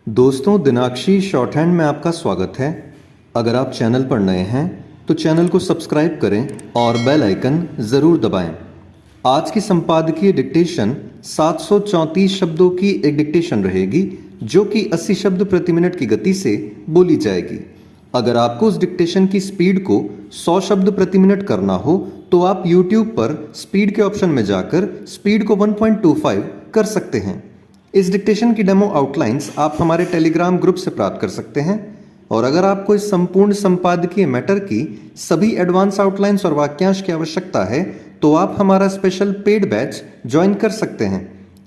दोस्तों, दिनाक्षी short hand में आपका स्वागत है। अगर आप चैनल पर नए हैं तो चैनल को सब्सक्राइब करें और बेल आइकन ज़रूर दबाएं। आज की संपादकीय डिक्टेशन 734 शब्दों की एक डिक्टेशन रहेगी जो कि 80 शब्द प्रति मिनट की गति से बोली जाएगी। अगर आपको उस डिक्टेशन की स्पीड को 100 शब्द प्रति मिनट करना हो तो आप YouTube पर स्पीड के ऑप्शन में जाकर स्पीड को 1.25 कर सकते हैं। इस डिक्टेशन की डेमो आउटलाइंस आप हमारे टेलीग्राम ग्रुप से प्राप्त कर सकते हैं। और अगर आपको इस संपूर्ण संपादकीय मैटर की सभी एडवांस आउटलाइंस और वाक्यांश की आवश्यकता है तो आप हमारा स्पेशल पेड बैच ज्वाइन कर सकते हैं।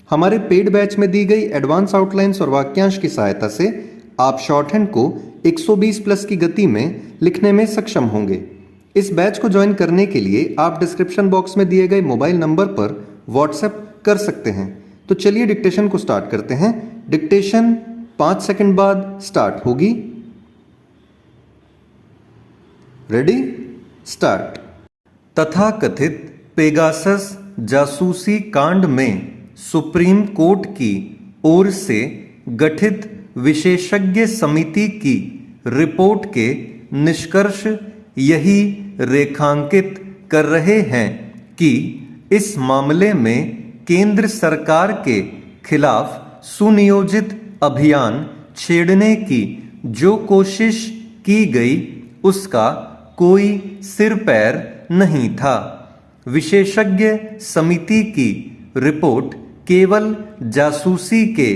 हमारे पेड बैच में दी गई एडवांस आउटलाइंस और वाक्यांश की सहायता से आप शॉर्ट हैंड को 120 प्लस की गति में लिखने में सक्षम होंगे। इस बैच को ज्वाइन करने के लिए आप डिस्क्रिप्शन बॉक्स में दिए गए मोबाइल नंबर पर व्हाट्सएप कर सकते हैं। तो चलिए डिक्टेशन को स्टार्ट करते हैं। डिक्टेशन 5 सेकंड बाद स्टार्ट होगी। Ready, start. तथाकथित पेगासस जासूसी कांड में सुप्रीम कोर्ट की ओर से गठित विशेषज्ञ समिति की रिपोर्ट के निष्कर्ष यही रेखांकित कर रहे हैं कि इस मामले में केंद्र सरकार के खिलाफ सुनियोजित अभियान छेड़ने की जो कोशिश की गई उसका कोई सिर पैर नहीं था। विशेषज्ञ समिति की रिपोर्ट केवल जासूसी के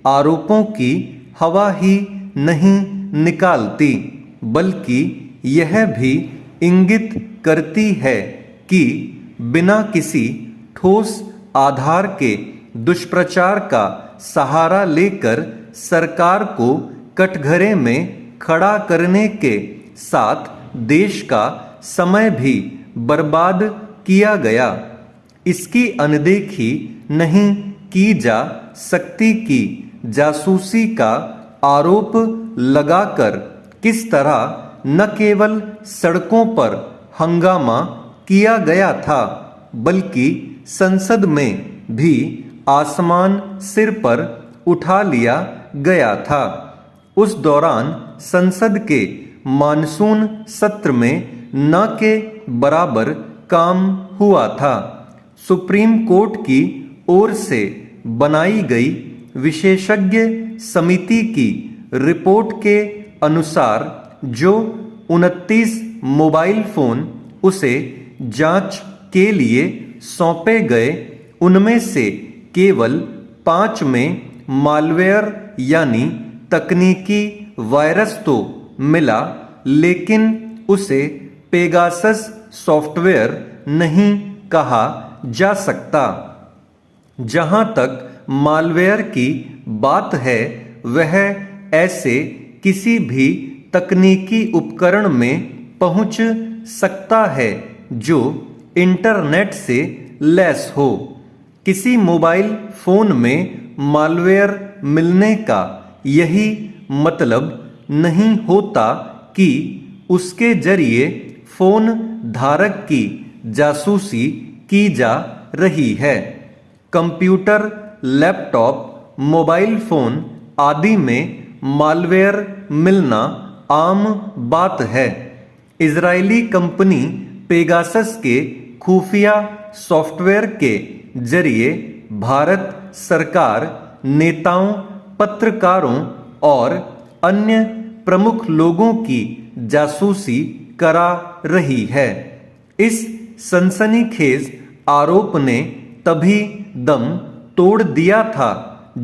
आरोपों की हवा ही नहीं निकालती बल्कि यह भी इंगित करती है कि बिना किसी ठोस आधार के दुष्प्रचार का सहारा लेकर सरकार को कटघरे में खड़ा करने के साथ देश का समय भी बर्बाद किया गया। इसकी अनदेखी नहीं की जा सकती कि जासूसी का आरोप लगाकर किस तरह न केवल सड़कों पर हंगामा किया गया था बल्कि संसद में भी आसमान सिर पर उठा लिया गया था। उस दौरान संसद के मानसून सत्र में न के बराबर काम हुआ था। सुप्रीम कोर्ट की ओर से बनाई गई विशेषज्ञ समिति की रिपोर्ट के अनुसार जो 29 मोबाइल फोन उसे जांच के लिए सौंपे गए उनमें से केवल 5 में मालवेयर यानी तकनीकी वायरस तो मिला लेकिन उसे पेगासस सॉफ्टवेयर नहीं कहा जा सकता। जहां तक मालवेयर की बात है वह ऐसे किसी भी तकनीकी उपकरण में पहुंच सकता है जो इंटरनेट से लैस हो। किसी मोबाइल फोन में मालवेयर मिलने का यही मतलब नहीं होता कि उसके जरिए फोन धारक की जासूसी की जा रही है। कंप्यूटर, लैपटॉप, मोबाइल फोन आदि में मालवेयर मिलना आम बात है। इजरायली कंपनी पेगासस के खुफिया सॉफ्टवेयर के जरिए भारत सरकार, नेताओं, पत्रकारों और अन्य प्रमुख लोगों की जासूसी करा रही है। इस सनसनीखेज आरोप ने तभी दम तोड़ दिया था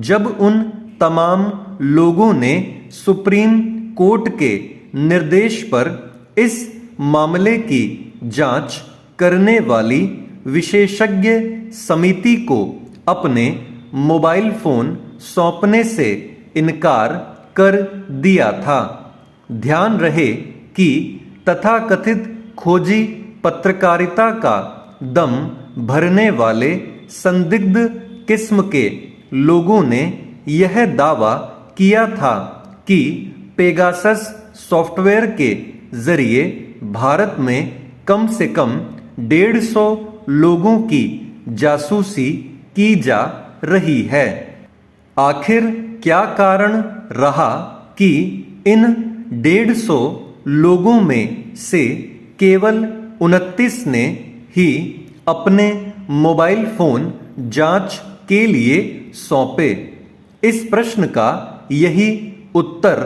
जब उन तमाम लोगों ने सुप्रीम कोर्ट के निर्देश पर इस मामले की जांच करने वाली विशेषज्ञ समिति को अपने मोबाइल फोन सौंपने से इनकार कर दिया था। ध्यान रहे कि तथाकथित खोजी पत्रकारिता का दम भरने वाले संदिग्ध किस्म के लोगों ने यह दावा किया था कि पेगासस सॉफ्टवेयर के जरिए भारत में कम से कम 150 लोगों की जासूसी की जा रही है। आखिर क्या कारण रहा कि इन 150 लोगों में से केवल 29 ने ही अपने मोबाइल फोन जांच के लिए सौंपे? इस प्रश्न का यही उत्तर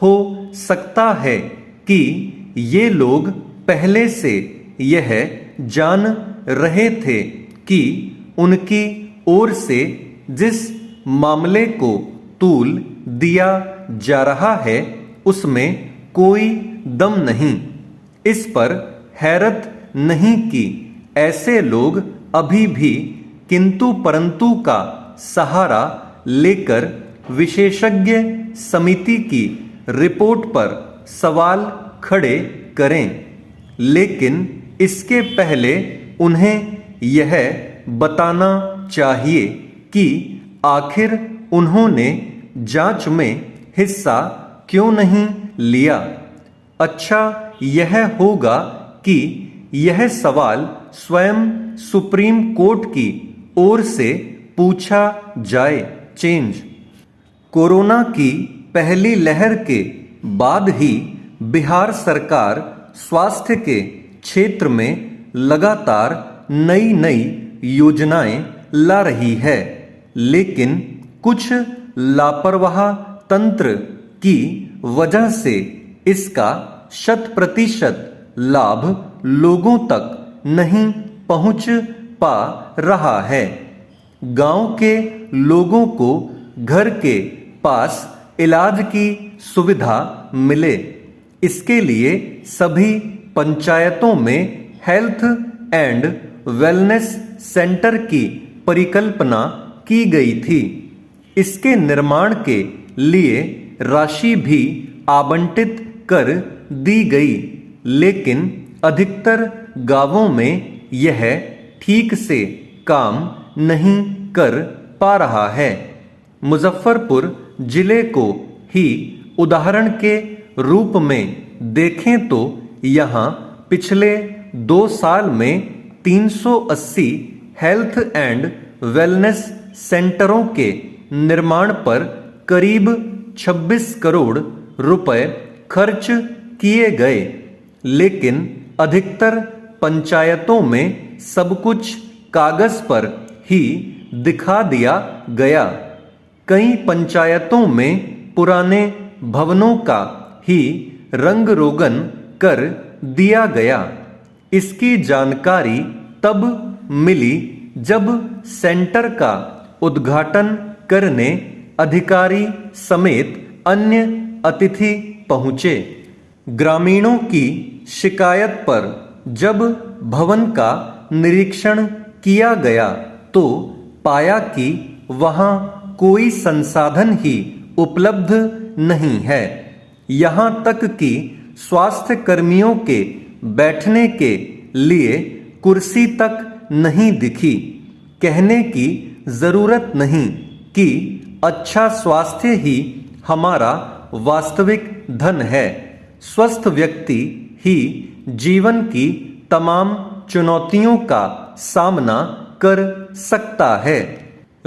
हो सकता है कि ये लोग पहले से यह जान रहे थे कि उनकी ओर से जिस मामले को तूल दिया जा रहा है उसमें कोई दम नहीं। इस पर हैरत नहीं कि ऐसे लोग अभी भी किंतु परंतु का सहारा लेकर विशेषज्ञ समिति की रिपोर्ट पर सवाल खड़े करें, लेकिन इसके पहले उन्हें यह बताना चाहिए कि आखिर उन्होंने जांच में हिस्सा क्यों नहीं लिया। अच्छा यह होगा कि यह सवाल स्वयं सुप्रीम कोर्ट की ओर से पूछा जाए। चेंज। कोरोना की पहली लहर के बाद ही बिहार सरकार स्वास्थ्य के क्षेत्र में लगातार नई नई योजनाएं ला रही है, लेकिन कुछ लापरवाह तंत्र की वजह से इसका 100% लाभ लोगों तक नहीं पहुंच पा रहा है। गांव के लोगों को घर के पास इलाज की सुविधा मिले, इसके लिए सभी पंचायतों में हेल्थ एंड वेलनेस सेंटर की परिकल्पना की गई थी। इसके निर्माण के लिए राशि भी आवंटित कर दी गई, लेकिन अधिकतर गांवों में यह ठीक से काम नहीं कर पा रहा है। मुजफ्फरपुर जिले को ही उदाहरण के रूप में देखें तो यहाँ पिछले 2 साल में 380 हेल्थ एंड वेलनेस सेंटरों के निर्माण पर करीब 26 करोड़ रुपए खर्च किए गए, लेकिन अधिकतर पंचायतों में सब कुछ कागज पर ही दिखा दिया गया। कई पंचायतों में पुराने भवनों का ही रंग रोगन कर दिया गया। इसकी जानकारी तब मिली जब सेंटर का उद्घाटन करने अधिकारी समेत अन्य अतिथि पहुंचे। ग्रामीणों की शिकायत पर जब भवन का निरीक्षण किया गया तो पाया कि वहां कोई संसाधन ही उपलब्ध नहीं है। यहाँ तक कि स्वास्थ्य कर्मियों के बैठने के लिए कुर्सी तक नहीं दिखी। कहने की जरूरत नहीं कि अच्छा स्वास्थ्य ही हमारा वास्तविक धन है। स्वस्थ व्यक्ति ही जीवन की तमाम चुनौतियों का सामना कर सकता है।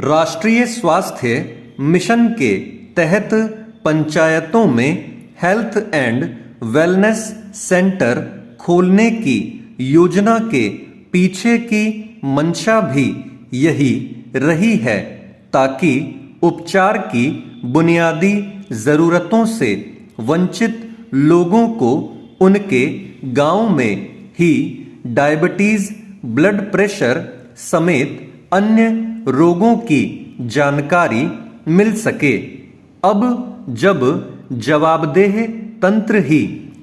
राष्ट्रीय स्वास्थ्य मिशन के तहत पंचायतों में हेल्थ एंड वेलनेस सेंटर खोलने की योजना के पीछे की मंशा भी यही रही है, ताकि उपचार की बुनियादी जरूरतों से वंचित लोगों को उनके गांव में ही डायबिटीज, ब्लड प्रेशर समेत अन्य रोगों की जानकारी मिल सके। अब जब जवाबदेह तंत्र ही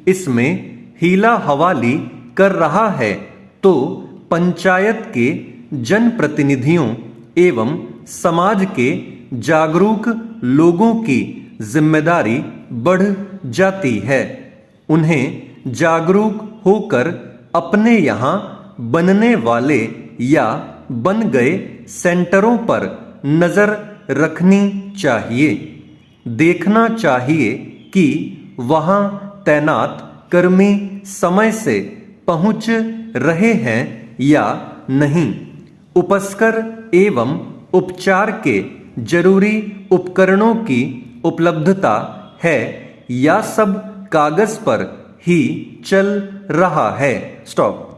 इसमें हीला हवाली कर रहा है तो पंचायत के जनप्रतिनिधियों एवं समाज के जागरूक लोगों की जिम्मेदारी बढ़ जाती है। उन्हें जागरूक होकर अपने यहाँ बनने वाले या बन गए सेंटरों पर नजर रखनी चाहिए। देखना चाहिए कि वहां तैनात कर्मी समय से पहुंच रहे हैं या नहीं। उपस्कर एवं उपचार के जरूरी उपकरणों की उपलब्धता है या सब कागज पर ही चल रहा है। स्टॉप।